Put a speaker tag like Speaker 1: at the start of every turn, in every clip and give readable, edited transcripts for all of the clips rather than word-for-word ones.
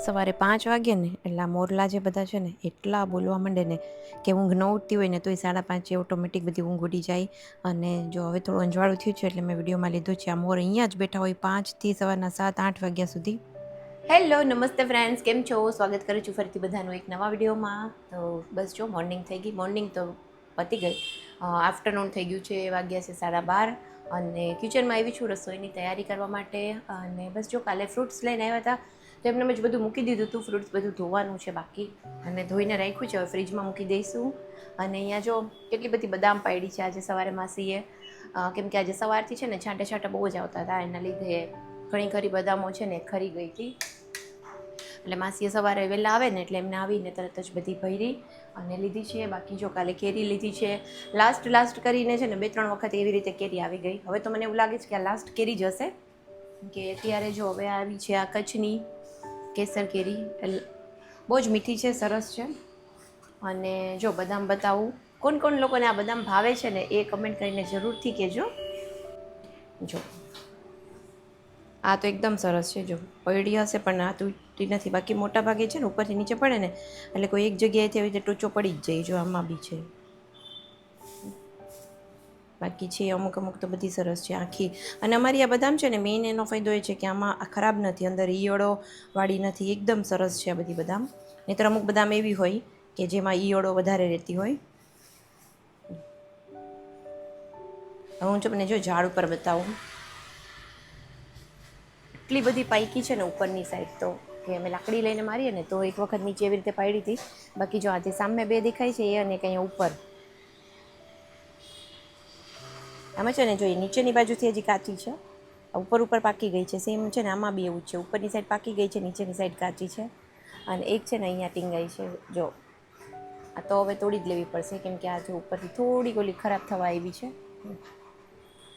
Speaker 1: સવારે 5 વાગે ને એટલે આ મોરલા જે બધા છે ને એટલા બોલવા માંડે ને કે ઊંઘ ન ઉઠતી હોય ને તોય 5:30 ઓટોમેટિક બધી ઊંઘ ઉડી જાય. અને જો હવે થોડું અંજવાળું થયું છે એટલે મેં વિડીયોમાં લીધું છે. આ મોર અહીંયા જ બેઠા હોય 5થી સવારના 7-8 વાગ્યા સુધી. હેલો, નમસ્તે ફ્રેન્ડ્સ, કેમ છો? સ્વાગત કરું છું ફરીથી બધાનું એક નવા વિડીયોમાં. તો બસ જો મોર્નિંગ થઈ ગઈ. મોર્નિંગ તો પતી ગઈ, આફ્ટરનૂન થઈ ગયું છે, વાગ્યા છે 12:30 અને કિચનમાં આવી છું રસોઈની તૈયારી કરવા માટે. અને બસ જો કાલે ફ્રૂટ્સ લઈને આવ્યા હતા તો એમને જ બધું મૂકી દીધું હતું. ફ્રૂટ્સ બધું ધોવાનું છે બાકી અને ધોઈને રાખ્યું છે, હવે ફ્રીજમાં મૂકી દઈશું. અને અહીંયા જો કેટલી બધી બદામ પાડી છે આજે સવારે માસીએ, કેમ કે આજે સવારથી છે ને છાંટા છાંટા બહુ જ આવતા હતા, એના લીધે ઘણી ખરી બદામો છે ને ખરી ગઈ હતી. એટલે માસીએ સવારે વહેલા આવે ને એટલે એમને આવીને તરત જ બધી ભરી અને લીધી છે. બાકી જો કાલે કેરી લીધી છે, લાસ્ટ કરીને છે ને 2-3 વખત એવી રીતે કેરી આવી ગઈ. હવે તો મને એવું લાગે છે કે આ લાસ્ટ કેરી જ હશે, કે અત્યારે જો હવે આવી છે આ કચ્છની કેસર કેરી, બહુ જ મીઠી છે, સરસ છે. અને જો બદામ બતાવું, કોણ લોકોને આ બદામ ભાવે છે ને એ કમેન્ટ કરીને જરૂરથી કહેજો. જો આ તો એકદમ સરસ છે, જો પડી હશે પણ આ તૂટતી નથી. બાકી મોટા ભાગે છે ને ઉપરથી નીચે પડે ને એટલે કોઈ એક જગ્યાએથી આવી રીતે ટોચો પડી જ જાય. જો આમાં બી છે, બાકી છે અમુક તો બધી સરસ છે આખી. અને અમારી આ બદામ છે ને મેઇન એનો ફાયદો એ છે કે આમાં ખરાબ નથી, અંદર ઈયળો વાળી નથી, એકદમ સરસ છે આ બધી બદામ. નહીંતર અમુક બદામ એવી હોય કે જેમાં ઈયળો વધારે રહેતી હોય. હવે હું તમને જો ઝાડ ઉપર બતાવું, એટલી બધી પાયકી છે ને ઉપરની સાઈડ તો કે અમે લાકડી લઈને મારીએ ને તો એક વખત નીચે એવી રીતે પાડી હતી. બાકી જો આજે સામે 2 દેખાય છે એ અને કંઈ ઉપર, આમાં છે ને જોઈએ નીચેની બાજુથી હજી કાચી છે, ઉપર પાકી ગઈ છે. સેમ છે ને આમાં બી એવું જ છે, ઉપરની સાઈડ પાકી ગઈ છે, નીચેની સાઈડ કાચી છે. અને એક છે ને અહીંયા ટીંગાઈ છે. જો આ તો હવે તોડી જ લેવી પડશે, કેમ કે આજે ઉપરથી થોડી ઓલી ખરાબ થવા આવી છે.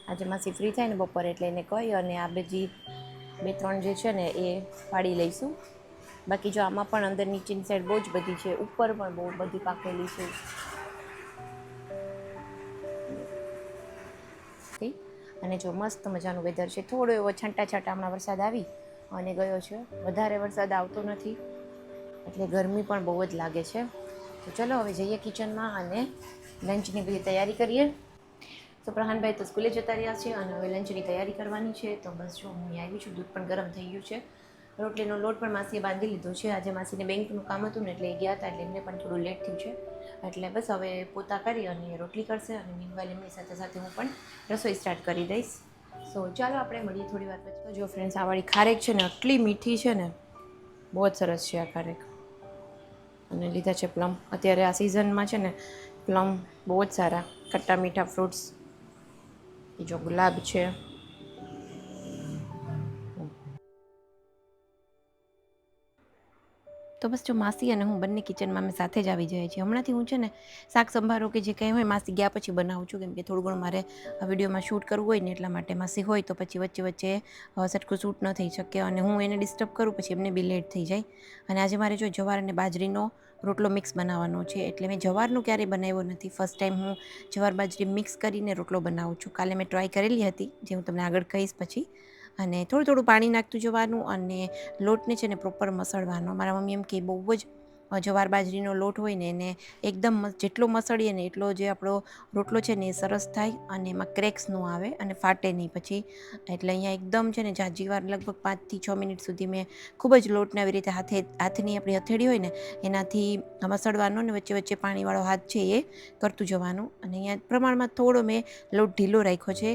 Speaker 1: આજે માસી ફ્રી થાય ને બપોરે એટલે એને કહી અને આ બીજી 2-3 જે છે ને એ પાડી લઈશું. બાકી જો આમાં પણ અંદર નીચેની સાઈડ બહુ જ બધી છે, ઉપર પણ બહુ બધી પાકેલી છે. અને જો મસ્ત મજાનું વેધર છે, થોડો એવો છાંટા હમણાં વરસાદ આવી અને ગયો છે, વધારે વરસાદ આવતો નથી એટલે ગરમી પણ બહુ જ લાગે છે. તો ચલો હવે જઈએ કિચનમાં અને લંચની બધી તૈયારી કરીએ. તો પ્રહાનભાઈ તો સ્કૂલે જતા રહ્યા છે અને હવે લંચની તૈયારી કરવાની છે. તો બસ જો હું અહીં આવી છું, દૂધ પણ ગરમ થઈ ગયું છે, રોટલીનો લોટ પણ માસીએ બાંધી લીધો છે. આજે માસીને બેંકનું કામ હતું ને એટલે એ ગયા હતા એટલે એમને પણ થોડું લેટ થયું છે. એટલે બસ હવે પોતા કરી અને રોટલી કરશે અને મીનવાઇલ એમની સાથે હું પણ રસોઈ સ્ટાર્ટ કરી દઈશ. સો ચાલો આપણે મળીએ થોડી વાર પછી. જો ફ્રેન્ડ્સ, આ વાળી ખારેક છે ને આટલી મીઠી છે ને, બહુ જ સરસ છે આ ખારેક. અને લીધા છે પ્લમ. અત્યારે આ સિઝનમાં છે ને પ્લમ બહુ જ સારા ખટ્ટા મીઠા ફ્રૂટ્સ. જો ગુલાબ છે, તો બસ જો માસી અને હું બંને કિચનમાં અમે સાથે જ આવી જાય છીએ. હમણાંથી હું છે ને શાક સંભારો કે જે કંઈ હોય માસી ગયા પછી બનાવું છું, કેમ કે થોડું ઘણું મારે વિડીયોમાં શૂટ કરવું હોય ને એટલા માટે. માસી હોય તો પછી વચ્ચે સટકું શૂટ ન થઈ શકે અને હું એને ડિસ્ટર્બ કરું પછી એમને બી લેટ થઈ જાય. અને આજે મારે જો જવાર અને બાજરીનો રોટલો મિક્સ બનાવવાનો છે, એટલે મેં જવારનું ક્યારેય બનાવ્યો નથી. ફર્સ્ટ ટાઈમ હું જવાર બાજરી મિક્સ કરીને રોટલો બનાવું છું. કાલે મેં ટ્રાય કરેલી હતી, જે હું તમને આગળ કહીશ પછી. અને થોડું પાણી નાખતું જવાનું અને લોટને છે ને પ્રોપર મસળવાનો. મારા મમ્મી એમ કે બહુ જ જવાર બાજરીનો લોટ હોય ને એને એકદમ જેટલો મસળીએ ને એટલો જે આપણો રોટલો છે ને એ સરસ થાય અને એમાં ક્રેક્સ ન આવે અને ફાટે નહીં પછી. એટલે અહીંયા એકદમ છે ને જાજી વાર, લગભગ 5થી 6 મિનિટ સુધી મેં ખૂબ જ લોટને આવી રીતે હાથની આપણી હથેળી હોય ને એનાથી મસળવાનો ને વચ્ચે પાણીવાળો હાથ છે એ કરતું જવાનું. અને અહીંયા પ્રમાણમાં થોડો મેં લોટ ઢીલો રાખ્યો છે,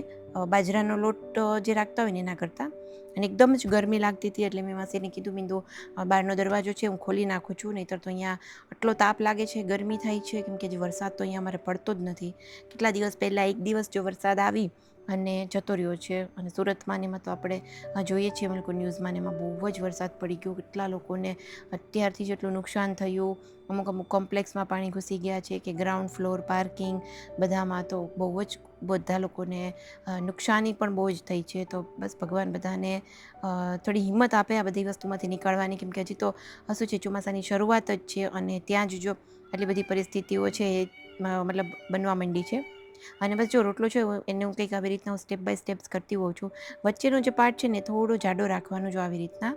Speaker 1: બાજરાનો લોટ જે રાખતા હોય ને એના કરતાં. અને એકદમ જ ગરમી લાગતી હતી એટલે મેં માસીને કીધું, મીંદુ બહારનો દરવાજો છે હું ખોલી નાખું છું, નહીંતર તો અહીંયા આટલો તાપ લાગે છે, ગરમી થાય છે, કેમ કે વરસાદ તો અહીંયા અમારે પડતો જ નથી. કેટલા દિવસ પહેલાં 1 દિવસ જો વરસાદ આવી અને જતો રહ્યો છે. અને સુરતમાં ને એમાં તો આપણે જોઈએ છીએ અમે લોકો ન્યૂઝમાં, એમાં બહુ જ વરસાદ પડી ગયો, કેટલા લોકોને અત્યારથી જેટલું નુકસાન થયું. અમુક કોમ્પ્લેક્સમાં પાણી ઘૂસી ગયા છે કે ગ્રાઉન્ડ ફ્લોર, પાર્કિંગ બધામાં તો બહુ જ બધા લોકોને નુકસાની પણ બહુ જ થઈ છે. તો બસ ભગવાન બધાને થોડી હિંમત આપે આ બધી વસ્તુમાંથી નીકળવાની, કેમ કે હજી તો શું છે, ચોમાસાની શરૂઆત જ છે અને ત્યાં જ જો આટલી બધી પરિસ્થિતિઓ છે એ મતલબ બનવા માંડી છે. અને બસ જો રોટલો છે એને હું કંઈક આવી રીતના હું સ્ટેપ બાય સ્ટેપ્સ કરતી હોઉં છું. વચ્ચેનો જે પાર્ટ છે ને થોડો જાડો રાખવાનો, જો આવી રીતના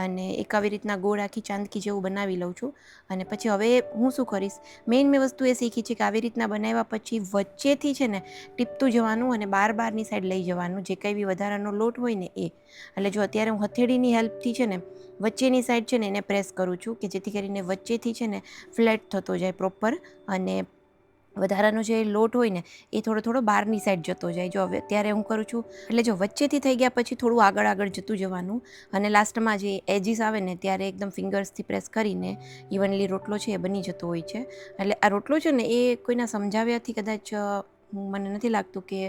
Speaker 1: અને એક આવી રીતના ગોળ આખી ચાંદકી જેવું બનાવી લઉં છું. અને પછી હવે હું શું કરીશ, મેઇન મેં વસ્તુ એ શીખી છે કે આવી રીતના બનાવ્યા પછી વચ્ચેથી છે ને ટીપતું જવાનું અને બારની સાઈડ લઈ જવાનું, જે કંઈ બી વધારાનો લોટ હોય ને એ. એટલે જો અત્યારે હું હથેળીની હેલ્પથી છે ને વચ્ચેની સાઈડ છે ને એને પ્રેસ કરું છું, કે જેથી કરીને વચ્ચેથી છે ને ફ્લેટ થતો જાય પ્રોપર, અને વધારાનો જે લોટ હોય ને એ થોડો થોડો બહારની સાઈડ જતો જાય. જો હવે અત્યારે હું કરું છું, એટલે જો વચ્ચેથી થઈ ગયા પછી થોડું આગળ આગળ જતું જવાનું, અને લાસ્ટમાં જે એજીસ આવે ને ત્યારે એકદમ ફિંગર્સથી પ્રેસ કરીને ઇવનલી રોટલો છે એ બની જતો હોય છે. એટલે આ રોટલો છે ને એ કોઈના સમજાવ્યાથી કદાચ મને નથી લાગતું કે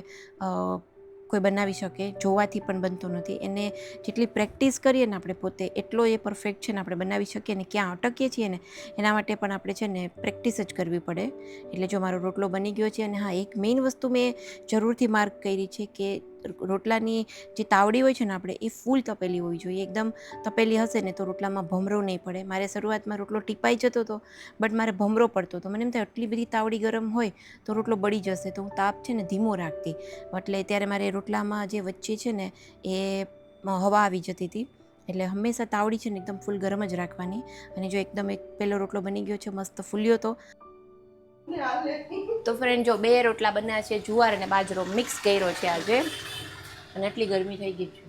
Speaker 1: કોઈ બનાવી શકે, જોવાથી પણ બનતો નથી. એને જેટલી પ્રેક્ટિસ કરીએ ને આપણે પોતે એટલો એ પરફેક્ટ છે ને આપણે બનાવી શકીએ. ને ક્યાં અટકીએ છીએ ને એના માટે પણ આપણે છે ને પ્રેક્ટિસ જ કરવી પડે. એટલે જો મારો રોટલો બની ગયો છે. અને હા, એક મેઇન વસ્તુ મેં જરૂરથી માર્ક કરી છે કે રોટલાની જે તાવડી હોય છે ને આપણે એ ફૂલ તપેલી હોવી જોઈએ. એકદમ તપેલી હશે ને તો રોટલામાં ભમરો નહીં પડે. મારે શરૂઆતમાં રોટલો ટીપાઈ જતો હતો, બટ મારે ભમરો પડતો હતો. મને એમ થાય આટલી બધી તાવડી ગરમ હોય તો રોટલો બળી જશે, તો હું તાપ છે ને ધીમો રાખતી. એટલે ત્યારે મારે રોટલામાં જે વચ્ચે છે ને એ હવા આવી જતી હતી. એટલે હંમેશા તાવડી છે ને એકદમ ફૂલ ગરમ જ રાખવાની. અને જો એકદમ એક પહેલો રોટલો બની ગયો છે, મસ્ત ફૂલ્યો તો ફ્રેન્ડ જો 2 રોટલા બન્યા છે, જુવાર અને બાજરો મિક્સ કર્યો છે આજે. અને એટલી ગરમી થઈ ગઈ છે.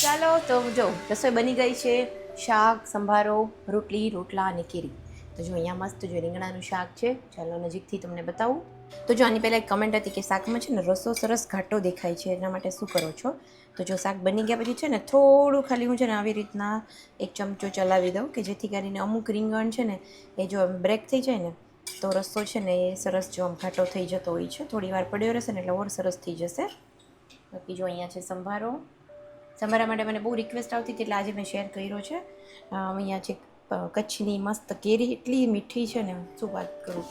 Speaker 1: ચાલો તો જો રસોઈ બની ગઈ છે. શાક, સંભારો, રોટલી, રોટલા અને કેરી. તો જો અહીંયા મસ્ત જો રીંગણાનું શાક છે. ચાલો નજીકથી તમને બતાવું. તો જો આની પહેલાં એક કમેન્ટ હતી કે શાકમાં છે ને રસો સરસ ઘાટો દેખાય છે, એના માટે શું કરો છો? તો જો શાક બની ગયા પછી છે ને થોડું ખાલી હું છે ને આવી રીતના એક ચમચો ચલાવી દઉં, કે જેથી કરીને અમુક રીંગણ છે ને એ જો બ્રેક થઈ જાય ને તો રસો છે ને એ સરસ જો આમ ઘાટો થઈ જતો હોય છે. થોડી વાર પડ્યો રહેશે ને એટલે ઓર સરસ થઈ જશે. બાકી જો અહીંયા છે સંભારો. સંભારા માટે મને બહુ રિક્વેસ્ટ આવતી હતી એટલે આજે મેં શેર કર્યો છે. અહીંયા છે કચ્છની મસ્ત કેરી, એટલી મીઠી છે ને શું વાત કરું.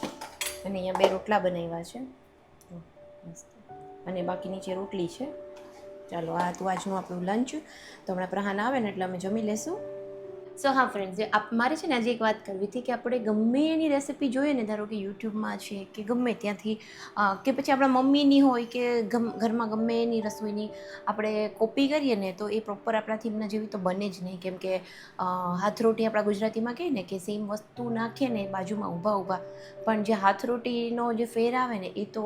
Speaker 1: અને અહીંયા 2 રોટલા બનાવ્યા છે મસ્ત, અને બાકી નીચે રોટલી છે. ચાલો આ તો આજનું આપણું લંચ. તો હમણાં પ્રહાન આવે ને એટલે અમે જમી લેશું. સો હા ફ્રેન્ડ્સ, મારે છે ને આજે એક વાત કરવી હતી કે આપણે ગમે એની રેસિપી જોઈએ ને, ધારો કે યુટ્યુબમાં છે કે ગમે ત્યાંથી, કે પછી આપણા મમ્મીની હોય કે ઘરમાં ગમે એની રસોઈની આપણે કોપી કરીએ ને તો એ પ્રોપર આપણાથી એમના જેવી તો બને જ નહીં. કેમ કે હાથરોટી આપણા ગુજરાતીમાં કહે ને કે સેમ વસ્તુ નાખીએ ને બાજુમાં ઊભા ઊભા, પણ જે હાથરોટીનો જે ફેર આવે ને એ તો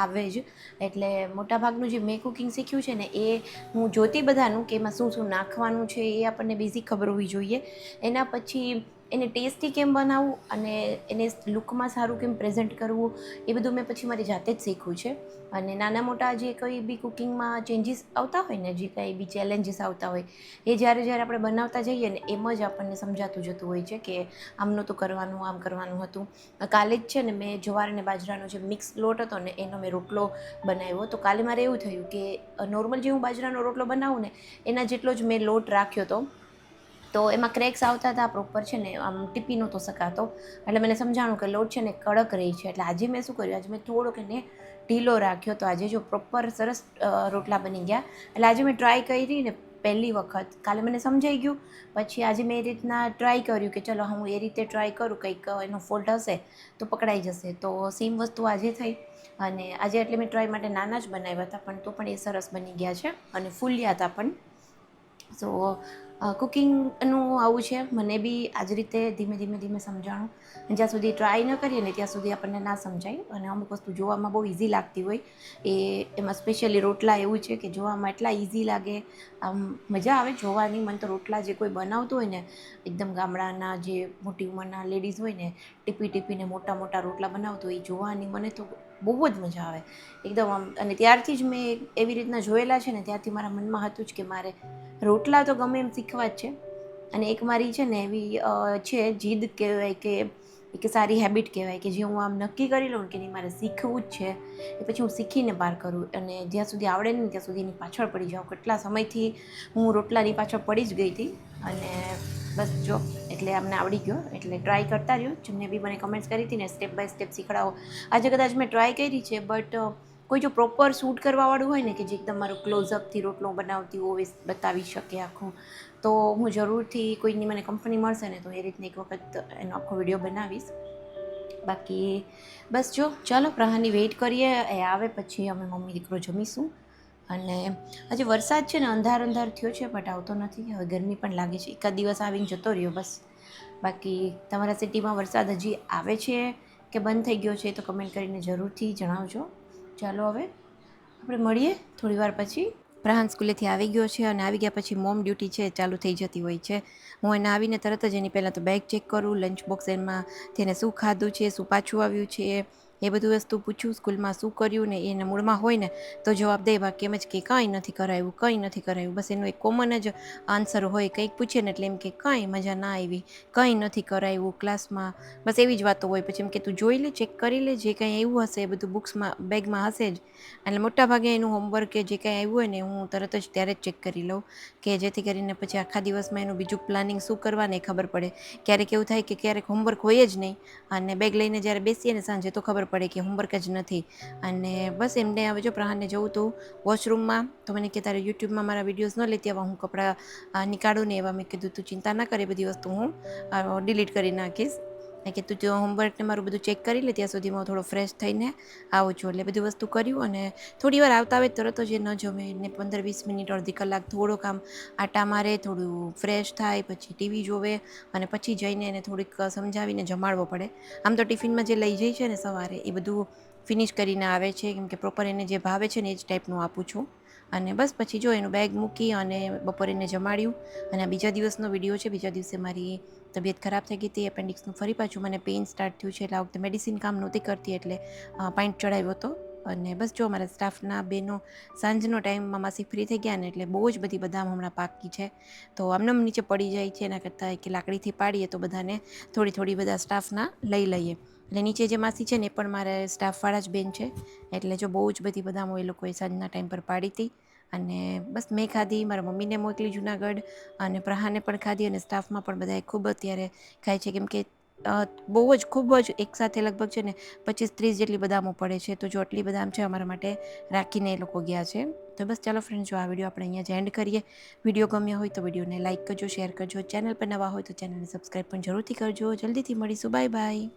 Speaker 1: આવે જ. એટલે મોટાભાગનું જે મેં કુકિંગ શીખ્યું છે ને એ હું જોતી બધાનું કે એમાં શું શું નાખવાનું છે એ આપણને બેઝિક ખબર હોવી જોઈએ. એના પછી એને ટેસ્ટી કેમ બનાવવું અને એને લુકમાં સારું કેમ પ્રેઝન્ટ કરવું એ બધું મેં પછી મારી જાતે જ શીખ્યું છે. અને નાના મોટા જે કંઈ બી કુકિંગમાં ચેન્જીસ આવતા હોય ને, જે કંઈ બી ચેલેન્જીસ આવતા હોય એ જ્યારે આપણે બનાવતા જઈએ ને એમ જ આપણને સમજાતું જતું હોય છે કે આમ નહોતું કરવાનું, આમ કરવાનું હતું. કાલે જ છે ને મેં જુવાર અને બાજરાનો જે મિક્સ લોટ હતો ને એનો મેં રોટલો બનાવ્યો. તો કાલે મારે એવું થયું કે નોર્મલ જે હું બાજરાનો રોટલો બનાવું ને એના જેટલો જ મેં લોટ રાખ્યો હતો, તો એમાં ક્રેક્સ આવતા હતા પ્રોપર છે ને આમ ટીપી નહોતો શકાતો. એટલે મને સમજાણું કે લોટ છે ને કડક રહી છે. એટલે આજે મેં શું કર્યું, આજે મેં થોડોક એને ઢીલો રાખ્યો. તો આજે જો પ્રોપર સરસ રોટલા બની ગયા. એટલે આજે મેં ટ્રાય કરી ને પહેલી વખત. કાલે મને સમજાઈ ગયું, પછી આજે મેં એ રીતના ટ્રાય કર્યું કે ચલો હું એ રીતે ટ્રાય કરું, કંઈક એનો ફોલ્ટ હશે તો પકડાઈ જશે. તો સેમ વસ્તુ આજે થઈ, અને આજે એટલે મેં ટ્રાય માટે નાના જ બનાવ્યા હતા, પણ તો પણ એ સરસ બની ગયા છે અને ફૂલ્યા હતા પણ. સો કુકિંગનું આવું છે. મને બી આ જ રીતે ધીમે ધીમે સમજાણું. જ્યાં સુધી ટ્રાય ન કરીએ ને ત્યાં સુધી આપણને ના સમજાય. અને અમુક વસ્તુ જોવામાં બહુ ઇઝી લાગતી હોય, એમાં સ્પેશિયલી રોટલા એવું છે કે જોવામાં એટલા ઇઝી લાગે, આમ મજા આવે જોવાની. મને તો રોટલા જે કોઈ બનાવતું હોય ને, એકદમ ગામડાના જે મોટી ઉંમરના લેડીઝ હોય ને, ટીપીને મોટા મોટા રોટલા બનાવતું હોય, એ જોવાની મને તો બહુ જ મજા આવે એકદમ આમ. અને ત્યારથી જ મેં એવી રીતના જોયેલા છે ને, ત્યારથી મારા મનમાં હતું જ કે મારે રોટલા તો ગમે એમ શીખવા જ છે. અને એક મારી છે ને એવી છે જીદ કહેવાય કે એક સારી હેબિટ કહેવાય, કે જે હું આમ નક્કી કરી લઉં કે નહીં મારે શીખવું જ છે, એ પછી હું શીખીને બહાર કરું. અને જ્યાં સુધી આવડે ને ત્યાં સુધી એની પાછળ પડી જાઉં. કેટલા સમયથી હું રોટલાની પાછળ પડી જ ગઈ હતી, અને બસ જો એટલે અમને આવડી ગયો. એટલે ટ્રાય કરતા રહ્યો. જેમને બી મને કમેન્ટ્સ કરી હતી ને સ્ટેપ બાય સ્ટેપ શીખડાવો, આજે કદાચ મેં ટ્રાય કરી છે, બટ કોઈ જો પ્રોપર શૂટ કરવાવાળું હોય ને, કે જે એકદમ મારું ક્લોઝઅપથી રોટલો બનાવતી હોય બતાવી શકે આખું, તો હું જરૂરથી કોઈની મને કંપની મળશે ને તો એ રીતની એક વખત એનો આખો વિડીયો બનાવીશ. બાકી બસ જો ચાલો પ્રહારની વેઇટ કરીએ, એ આવે પછી અમે મમ્મી દીકરો જમીશું. અને હજી વરસાદ છે ને અંધાર થયો છે, બટ આવતો નથી. હવે ગરમી પણ લાગે છે. એકાદ દિવસ આવીને જતો રહ્યો બસ. બાકી તમારા સિટીમાં વરસાદ હજી આવે છે કે બંધ થઈ ગયો છે, તો કમેન્ટ કરીને જરૂરથી જણાવજો. ચાલો હવે આપણે મળીએ થોડી વાર પછી. પ્રહાન સ્કૂલેથી આવી ગયો છે, અને આવી ગયા પછી મોમ ડ્યુટી છે ચાલુ થઈ જતી હોય છે. હું એને આવીને તરત જ એની પહેલાં તો બેગ ચેક કરું, લંચ બોક્સ એમાં તેને શું ખાધું છે, શું પાછું આવ્યું છે, એ બધું વસ્તુ પૂછું. સ્કૂલમાં શું કર્યું ને એને મૂળમાં હોય ને તો જવાબ દે, બાકી એમ જ કે કંઈ નથી કરાવ્યું. બસ એનું એક કોમન જ આન્સર હોય. કંઈક પૂછે ને એટલે એમ કે કાંઈ મજા ના આવી, કંઈ નથી કરાવ્યું ક્લાસમાં, બસ એવી જ વાતો હોય. પછી એમ કે તું જોઈ લે, ચેક કરી લે, જે કંઈ આવ્યું હશે એ બધું બુક્સમાં બેગમાં હશે જ. એટલે મોટાભાગે એનું હોમવર્ક કે જે કંઈ આવ્યું હોય ને હું તરત જ ત્યારે જ ચેક કરી લઉં, કે જેથી કરીને પછી આખા દિવસમાં એનું બીજું પ્લાનિંગ શું કરવાને એ ખબર પડે. ક્યારેક એવું થાય કે ક્યારેક હોમવર્ક હોય જ નહીં, અને બેગ લઈને જ્યારે બેસીએ ને સાંજે તો ખબર પડે કે હોમવર્ક જ નથી. અને બસ એમને હવે જો પ્રહારને જવું હતું વોશરૂમમાં, તો મને કે તારે યુટ્યુબમાં મારા વિડીયોઝ ન લેતી આવવા, હું કપડાં નીકાળું ને એવા. મેં કીધું તું ચિંતા ના કરે, બધી વસ્તુ હું ડિલીટ કરી નાખીશ. કે તું હોમવર્કને મારું બધું ચેક કરી લે, ત્યાં સુધીમાં હું થોડો ફ્રેશ થઈને આવું છું. એટલે બધી વસ્તુ કર્યું, અને થોડી વાર આવતા આવે તરત જ એ ન જમે ને 15-20 મિનિટ અડધી કલાક થોડો કામ આટા મારે, થોડું ફ્રેશ થાય, પછી ટીવી જોવે, અને પછી જઈને એને થોડીક સમજાવીને જમાડવો પડે. આમ તો ટિફિનમાં જે લઈ જાય છે ને સવારે એ બધું ફિનિશ કરીને આવે છે, કેમ કે પ્રોપર એને જે ભાવે છે ને એ જ ટાઈપનું આપું છું. અને બસ પછી જો એનું બેગ મૂકી અને બપોરે એને જમાડ્યું. અને આ બીજા દિવસનો વિડીયો છે. બીજા દિવસે મારી તબિયત ખરાબ થઈ ગઈ હતી, એપેન્ડિક્સનું ફરી પાછું મને પેઇન સ્ટાર્ટ થયું છે. એટલે આ વખતે મેડિસિન કામ નહોતી કરતી, એટલે પાઇન્ટ ચડાવ્યો હતો. અને બસ જો મારા સ્ટાફના બેનો સાંજનો ટાઈમમાં માસી ફ્રી થઈ ગયા ને, એટલે બહુ જ બધી બદામ હમણાં પાકી છે, તો આમને નીચે પડી જાય છે. એના કરતાં કે લાકડીથી પાડીએ તો બધાને થોડી બધા સ્ટાફના લઈ લઈએ. એટલે નીચે જે માસી છે ને એ પણ મારે સ્ટાફવાળા જ બેન છે. એટલે જો બહુ જ બધી બદામો એ લોકોએ સાંજના ટાઈમ પર પાડી હતી. અને બસ મેં ખાધી, મારા મમ્મીને મોકલી જુનાગઢ, અને પ્રહાને પણ ખાધી, અને સ્ટાફમાં પણ બધાએ ખૂબ અત્યારે ખાય છે. કેમ કે ખૂબ જ એકસાથે લગભગ છે ને 25-30 જેટલી બદામો પડે છે. તો જો આટલી બદામ છે અમારા માટે રાખીને એ લોકો ગયા છે. તો બસ ચાલો ફ્રેન્ડ, જો આ વિડીયો આપણે અહીંયા જ એન્ડ કરીએ. વિડીયો ગમ્યો હોય તો વિડીયોને લાઇક કરજો, શેર કરજો. ચેનલ પર નવા હોય તો ચેનલને સબસ્ક્રાઈબ પણ જરૂરથી કરજો. જલ્દીથી મળીશું. Bye bye.